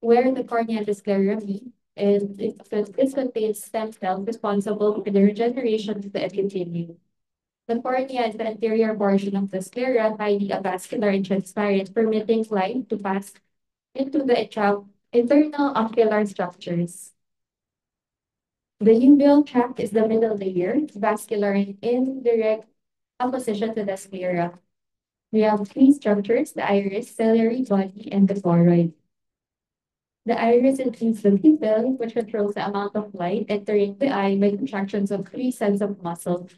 where the cornea and the sclera meet, and it contains stem cells responsible for the regeneration of the epithelium. The cornea is the anterior portion of the sclera, highly avascular and transparent, permitting light to pass into the internal ocular structures. The uveal tract is the middle layer, vascular and in direct opposition to the sclera. We have three structures: the iris, ciliary body, and the choroid. The iris includes the pupil, which controls the amount of light entering the eye by contractions of three sets of muscles.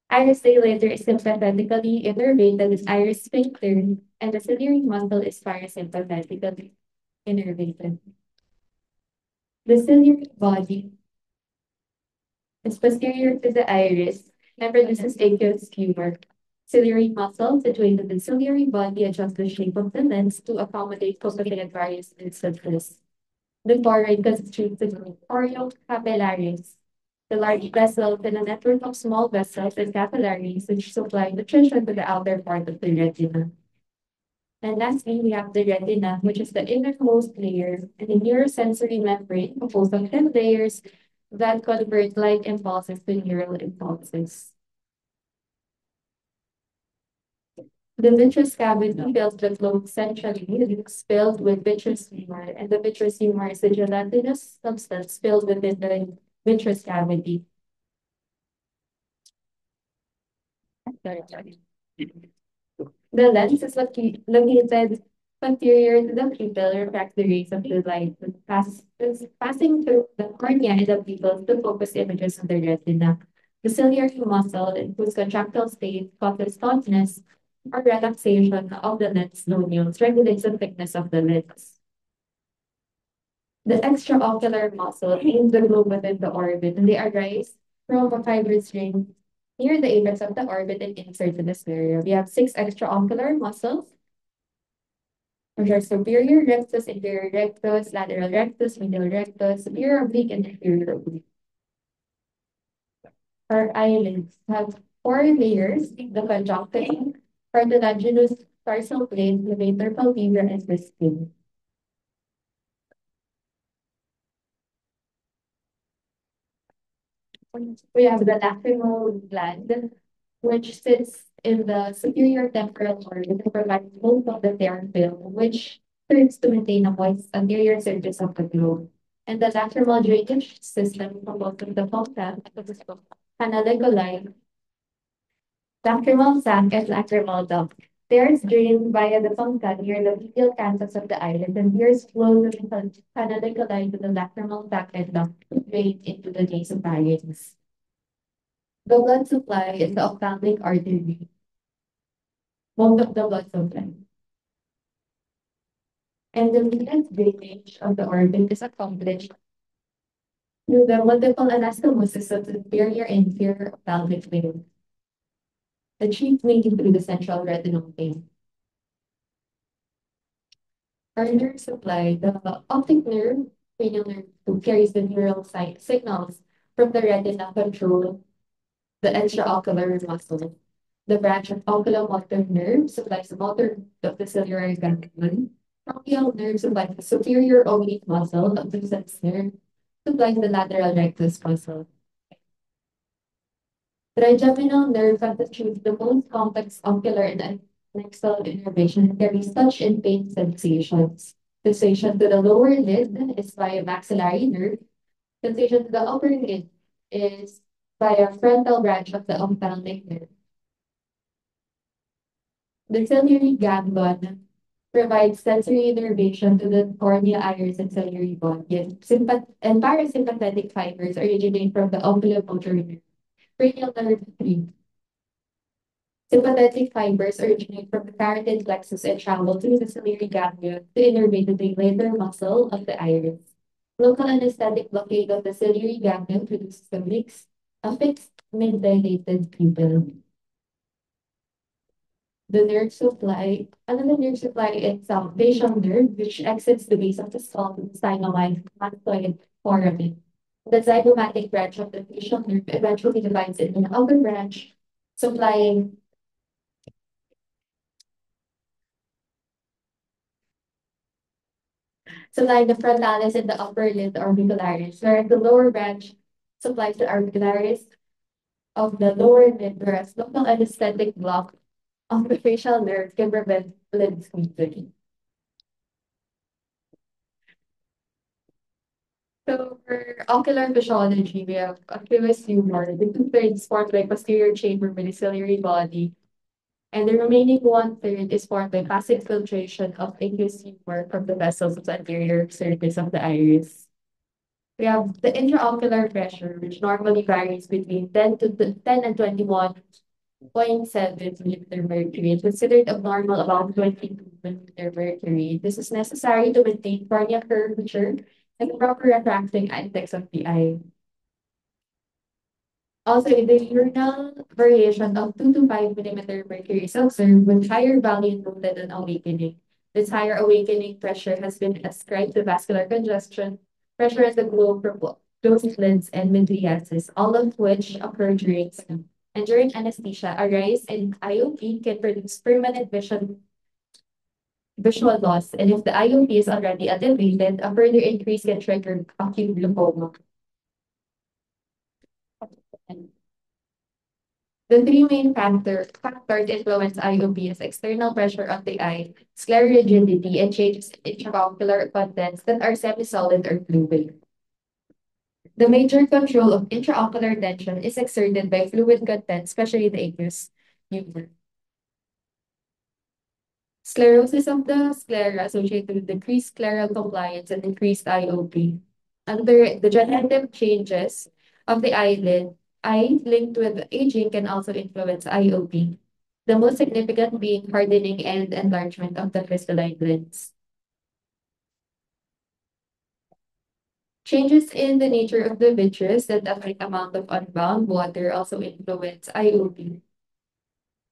Iris dilator is sympathetically innervated with iris sphincter, and the ciliary muscle is parasympathetically innervated. The ciliary body is posterior to the iris and produces aqueous humor. Ciliary muscle situated in the ciliary body adjusts the shape of the lens to accommodate focusing at various instances. The choroid constitutes the choriocapillaries, the large vessels and a network of small vessels and capillaries which supply nutrition to the outer part of the retina. And lastly, we have the retina, which is the innermost layer, and the neurosensory membrane composed of 10 layers that convert light impulses to neural impulses. The vitreous cavity fills the globe centrally. It is filled with vitreous humor, and the vitreous humor is a gelatinous substance filled within the vitreous cavity. Sorry. The lens is located posterior to the pupil, refracts the rays of the light, passing through the cornea and the pupil to focus images of the retina. The ciliary muscle includes contractile state, causes tautness, or relaxation of the lens nodules, regulates the thickness of the lens. The extraocular muscle aims the globe within the orbit, and they arise from a fibrous ring near the apex of the orbit and insert to the sclera. We have 6 extraocular muscles, which are superior rectus, inferior rectus, lateral rectus, medial rectus, superior oblique, and inferior oblique. Our eyelids have 4 layers: the conjunctiva, cartilaginous tarsal plane, levator palpebra, and the skin. We have the lacrimal gland, which sits in the superior temporal orbit and provides most of the tear film, which serves to maintain a moist anterior surface of the globe. And the lacrimal drainage system composed of the fossa, canaliculi, lacrimal sac, and lacrimal duct. Tears drain via the puncta near the medial canthus of the eyelid, and tears flow to the canaliculi to the lacrimal sac and duct to drain into the nasopharynx. The blood supply is the ophthalmic artery, most of the blood supply. And the venous drainage of the orbit is accomplished through the multiple anastomosis of the superior and inferior ophthalmic vein, achieved mainly through the central retinal vein. Our nerve supply, the optic nerve cranial nerve 2 carries the neural signals from the retina control the extraocular muscle. The branch of oculomotor nerve supplies the motor of the ciliary ganglion. Bronchial nerve supplies the superior oblique muscle of the sense nerve, supplies the lateral rectus muscle. Trigeminal nerve constitutes the most complex ocular and nexal innervation and carries touch and pain sensations. Sensation to the lower lid is via maxillary nerve. Sensation to the upper lid is via frontal branch of the ophthalmic nerve. The ciliary ganglion provides sensory innervation to the cornea, iris, and ciliary body. And parasympathetic fibers originate from the oculomotor nerve. Cranial nerve 3. Sympathetic fibers originate from the carotid plexus and travel through the ciliary ganglion to innervate the lateral muscle of the iris. Local anesthetic blockade of the ciliary ganglion produces a fixed mid-dilated pupil. The nerve supply, another nerve supply is facial nerve, which exits the base of the skull to the sphenoid foramen. The zygomatic branch of the facial nerve eventually divides into an upper branch, supplying the frontalis and the upper lid orbicularis, whereas the lower branch supplies the orbicularis of the lower lid, whereas local anesthetic block of the facial nerve can prevent lid squeezing. So for ocular physiology, we have aqueous humor. The two-thirds formed by posterior chamber by the ciliary body, and the remaining one-third is formed by passive filtration of aqueous humor from the vessels of the anterior surface of the iris. We have the intraocular pressure, which normally varies between 10 and 21.7 millimeter mercury, and considered abnormal about 22 millimeter mercury. This is necessary to maintain cornea curvature and the proper refracting index of the eye. Also, the diurnal variation of 2 to 5 millimeter mercury is observed with higher value noted on awakening. This higher awakening pressure has been ascribed to vascular congestion, pressure at the globe from closed lids, and mydriasis, all of which occur during sleep. And during anesthesia, a rise in IOP can produce permanent visual loss, and if the IOP is already elevated, a further increase can trigger acute glaucoma. The three main factors influence IOP is external pressure on the eye, scleral rigidity, and changes in intraocular contents that are semi-solid or fluid. The major control of intraocular tension is exerted by fluid content, especially the aqueous humor. Sclerosis of the sclera associated with decreased scleral compliance and increased IOP. Under the degenerative changes of the eyelid, eye linked with aging can also influence IOP. The most significant being hardening and enlargement of the crystalline lens. Changes in the nature of the vitreous that affect amount of unbound water also influence IOP,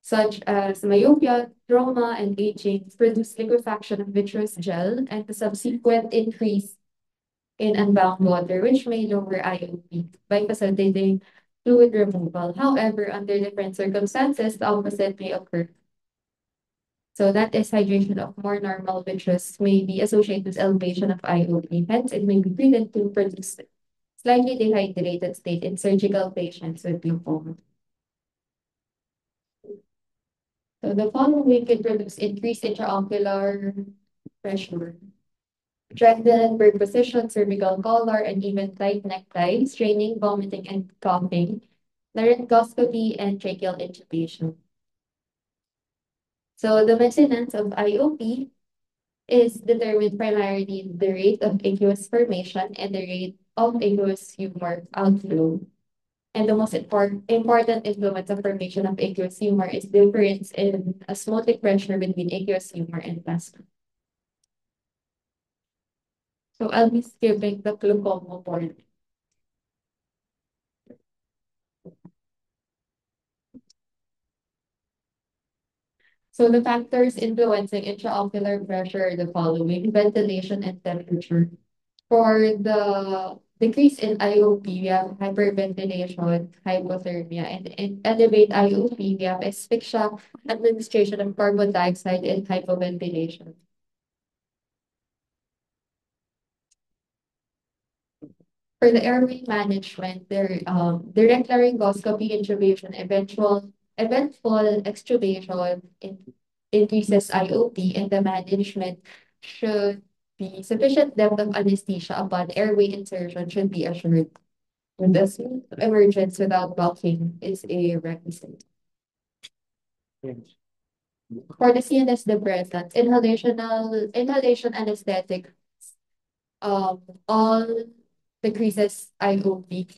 such as myopia, trauma, and aging produce liquefaction of vitreous gel and the subsequent increase in unbound water, which may lower IOP by facilitating fluid removal. However, under different circumstances, the opposite may occur. So that is hydration of more normal vitreous may be associated with elevation of IOP. Hence, it may be prudent to produce slightly dehydrated state in surgical patients with glaucoma. So the following can produce increased intraocular pressure. Trendelenburg position, cervical collar, and even tight necktie, straining, vomiting, and coughing, laryngoscopy, and tracheal intubation. So the maintenance of IOP is determined primarily the rate of aqueous formation and the rate of aqueous humor outflow. And the most important influence of formation of aqueous humor is difference in osmotic pressure between aqueous humor and plasma. So I'll be skipping the glaucoma part. So the factors influencing intraocular pressure are the following: ventilation and temperature. For the decrease in IOP, we have hyperventilation, hypothermia, and in elevate IOP, we have asphyxia, administration of carbon dioxide, and hypoventilation. For the airway management, there direct laryngoscopy, intubation, eventual extubation increases IOP, and the management should be sufficient depth of anesthesia upon airway insertion should be assured. With the smooth emergence without blocking is a requisite. For the CNS depressants, inhalation anesthetic all decreases IOP.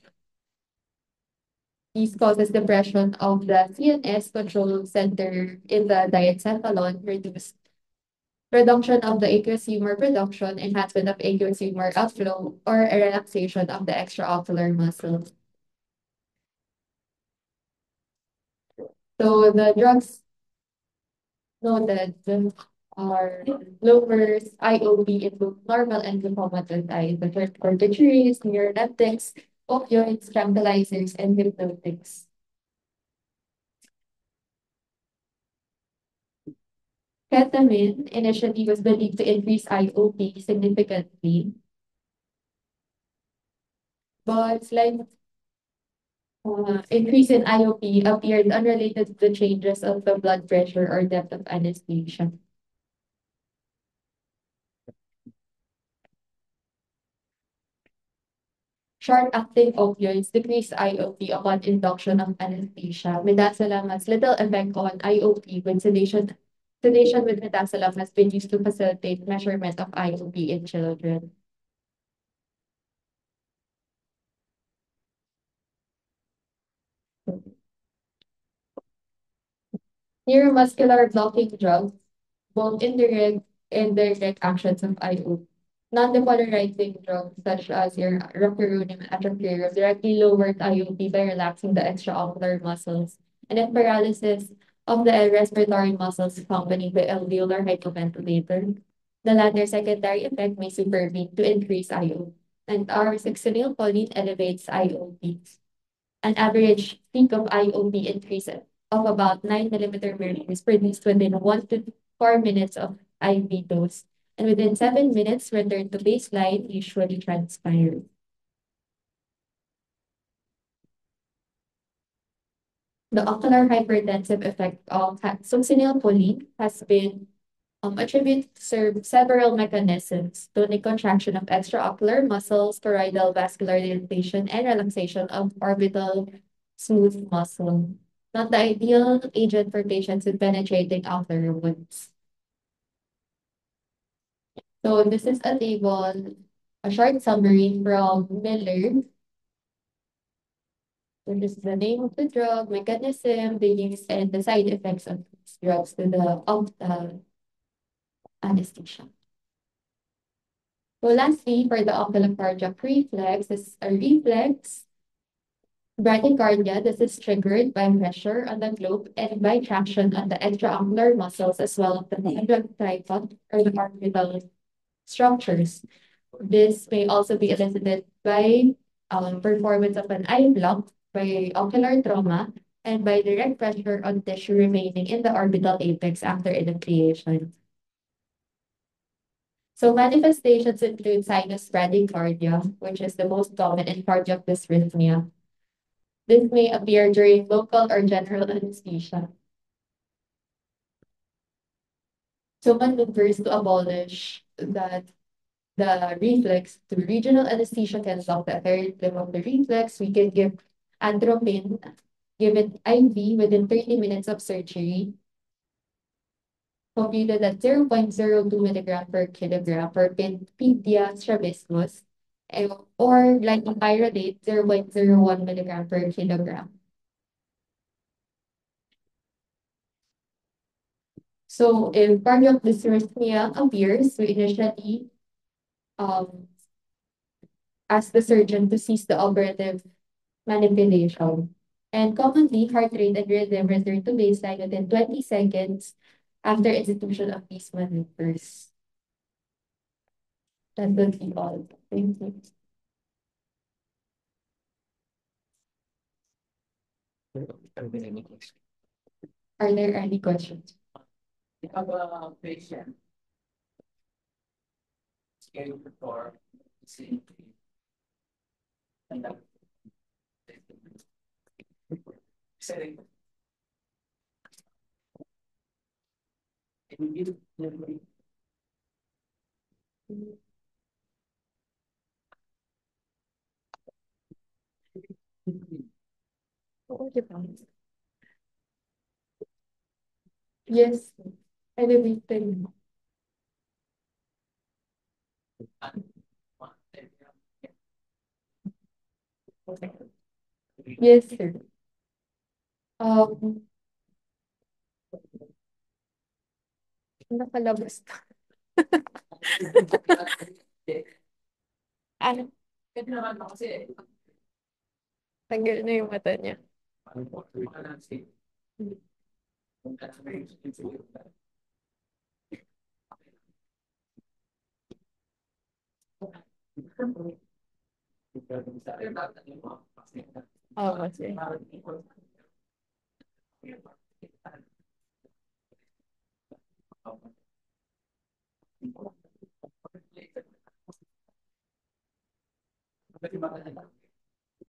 This causes depression of the CNS control center in the diencephalon, reduction of the aqueous humor production, enhancement of aqueous humor outflow, or a relaxation of the extraocular muscle. So the drugs noted are lowers IOP in both normal and concomitant eyes, such as corticosteroids, neuroleptics, opioids, tranquilizers, and hypnotics. Ketamine initially was believed to increase IOP significantly, but slight increase in IOP appeared unrelated to the changes of the blood pressure or depth of anesthesia. Short-acting opioids decrease IOP upon induction of anesthesia. Midazolam has little effect on IOP when sedation with midazolam has been used to facilitate measurement of IOP in children. Neuromuscular blocking drugs, both indirect and direct actions of IOP. Non-depolarizing drugs such as your rocuronium and atropine directly lowered IOP by relaxing the extraocular muscles, and in paralysis of the respiratory muscles accompanied by alveolar hypoventilator. The latter secondary effect may supervene to increase IOP, and R6-phenylcholine elevates IOP. An average peak of IOP increase of about 9 millimeter mercury is produced within 1 to 4 minutes of IV dose, and within 7 minutes return to baseline, usually transpire. The ocular hypertensive effect of succinylcholine has been attributed to several mechanisms, including contraction of extraocular muscles, choroidal vascular dilatation, and relaxation of orbital smooth muscle. Not the ideal agent for patients with penetrating ocular wounds. So this is a table, a short summary from Miller. So this is the name of the drug, mechanism, the use, and the side effects of these drugs to the anesthesia. So lastly, for the ocular cardiac reflex, this is a reflex bradycardia. This is triggered by pressure on the globe and by traction on the extraocular muscles as well as the quadrant tripod or the orbital structures. This may also be elicited by performance of an eye block, by ocular trauma, and by direct pressure on tissue remaining in the orbital apex after enucleation. So manifestations include sinus bradycardia, which is the most common in cardiac dysrhythmia. This may appear during local or general anesthesia. So maneuvers to abolish the reflex to regional anesthesia can block the third limb of the reflex. We can give atropine given IV within 30 minutes of surgery, computed at 0.02 milligram per kilogram for Pindia strabismus, or glycopyrrolate 0.01 milligram per kilogram. So if cardiac dysrhythmia appears, we initially ask the surgeon to cease the operative manipulation. And commonly, heart rate and rhythm return to baseline within 20 seconds after institution of these maneuvers. That will be all. Thank you. Are there any questions? You have a patient scheduled for CNP. And that setting. It will be the Yes, elevated. Yes, sir. Um, nakalabas. Ano? Tanggal na yung mata niya. Oo, kasi.